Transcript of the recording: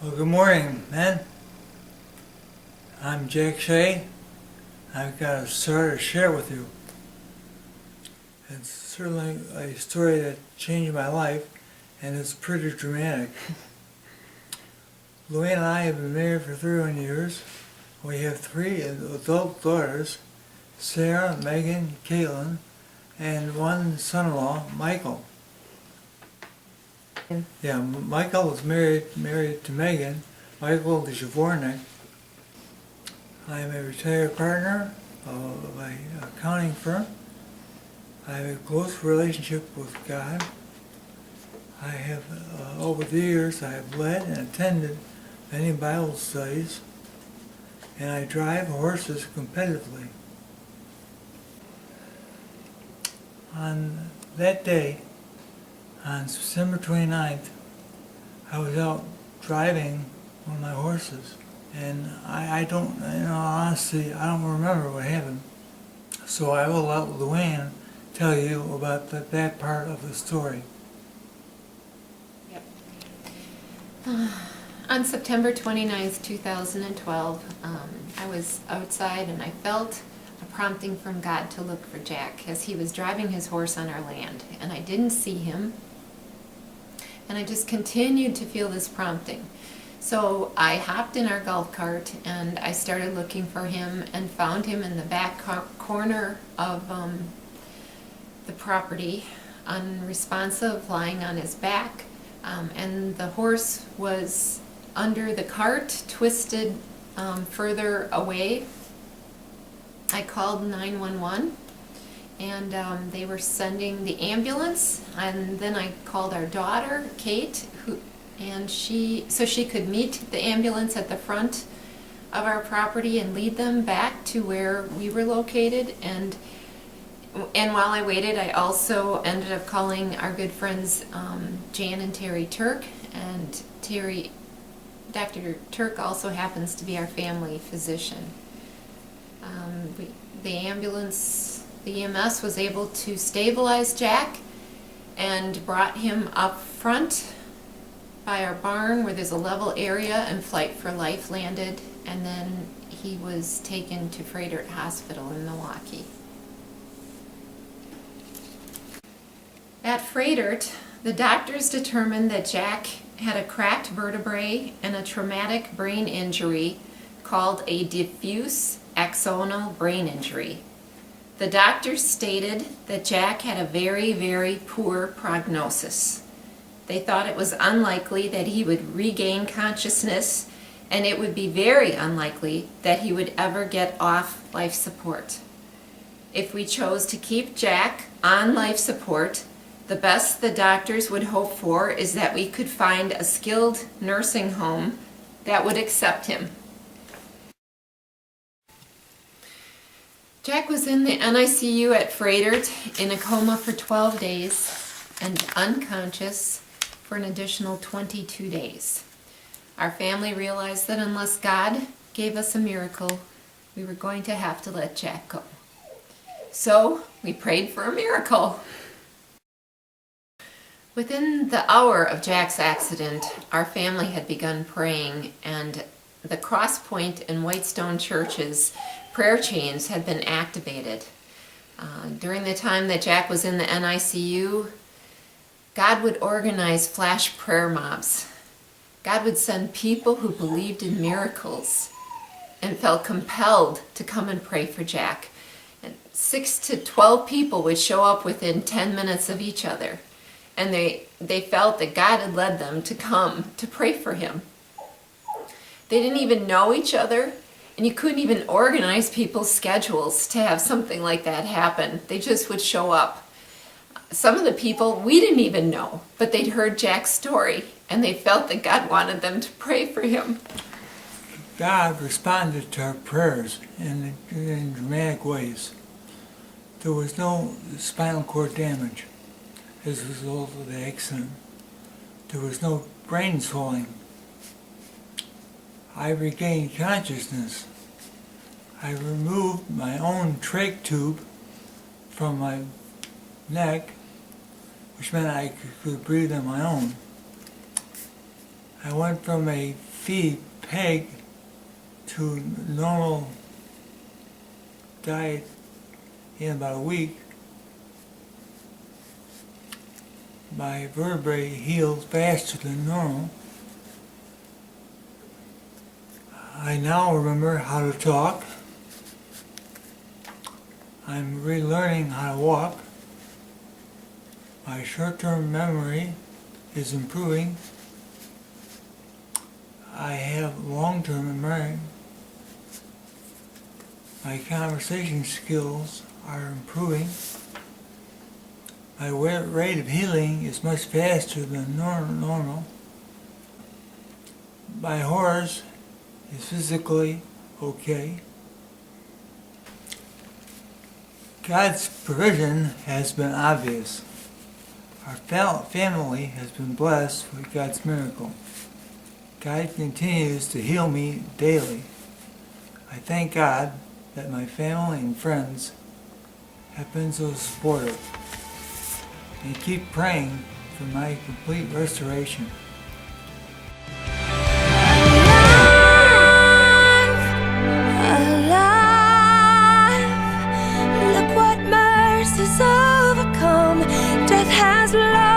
Well, good morning, men. I'm Jack Shea. I've got a story to share with you. It's certainly a story that changed my life, and it's pretty dramatic. Luann and I have been married for 31 years. We have 3 adult daughters, Sarah, Megan, Caitlin, and one son-in-law, Michael. Yeah, Michael is married to Megan. Michael is Javornik. I am a retired partner of an accounting firm. I have a close relationship with God. I have, over the years, I have led and attended many Bible studies, and I drive horses competitively. On that day, on September 29th, I was out driving one of my horses, and I don't, honestly, I don't remember what happened. So I will let Luann tell you about that part of the story. Yep. On September 29th, 2012, I was outside and I felt a prompting from God to look for Jack as he was driving his horse on our land, and I didn't see him, and I just continued to feel this prompting. So I hopped in our golf cart and I started looking for him and found him in the back corner of the property, unresponsive, lying on his back, and the horse was under the cart, twisted further away. I called 911 and they were sending the ambulance, and then I called our daughter, Kate, so she could meet the ambulance at the front of our property and lead them back to where we were located. And while I waited, I also ended up calling our good friends Jan and Terry Turk, and Dr. Turk also happens to be our family physician. The ambulance, the EMS was able to stabilize Jack and brought him up front by our barn where there's a level area, and Flight for Life landed, and then he was taken to Froedtert Hospital in Milwaukee. At Froedtert, the doctors determined that Jack had a cracked vertebrae and a traumatic brain injury called a diffuse axonal brain injury. The doctors stated that Jack had a very, very poor prognosis. They thought it was unlikely that he would regain consciousness, and it would be very unlikely that he would ever get off life support. If we chose to keep Jack on life support, the best the doctors would hope for is that we could find a skilled nursing home that would accept him. Jack was in the NICU at Froedtert in a coma for 12 days and unconscious for an additional 22 days. Our family realized that unless God gave us a miracle, we were going to have to let Jack go. So we prayed for a miracle. Within the hour of Jack's accident, our family had begun praying, and the Crosspoint and Whitestone churches' prayer chains had been activated. During the time that Jack was in the NICU, God would organize flash prayer mobs. God would send people who believed in miracles and felt compelled to come and pray for Jack. And 6 to 12 people would show up within 10 minutes of each other. And they felt that God had led them to come to pray for him. They didn't even know each other, and you couldn't even organize people's schedules to have something like that happen. They just would show up. Some of the people we didn't even know, but they'd heard Jack's story, and they felt that God wanted them to pray for him. God responded to our prayers in dramatic ways. There was no spinal cord damage as a result of the accident. There was no brain swelling. I regained consciousness. I removed my own trach tube from my neck, which meant I could breathe on my own. I went from a feed Peg to normal diet in about a week, my vertebrae healed faster than normal. I now remember how to talk. I'm relearning how to walk. My short-term memory is improving. I have long-term memory. My conversation skills are improving. My rate of healing is much faster than normal. My horse is physically okay. God's provision has been obvious. Our family has been blessed with God's miracle. God continues to heal me daily. I thank God that my family and friends have been so supportive, and keep praying for my complete restoration. Alive, look what mercy's overcome. Death has lost.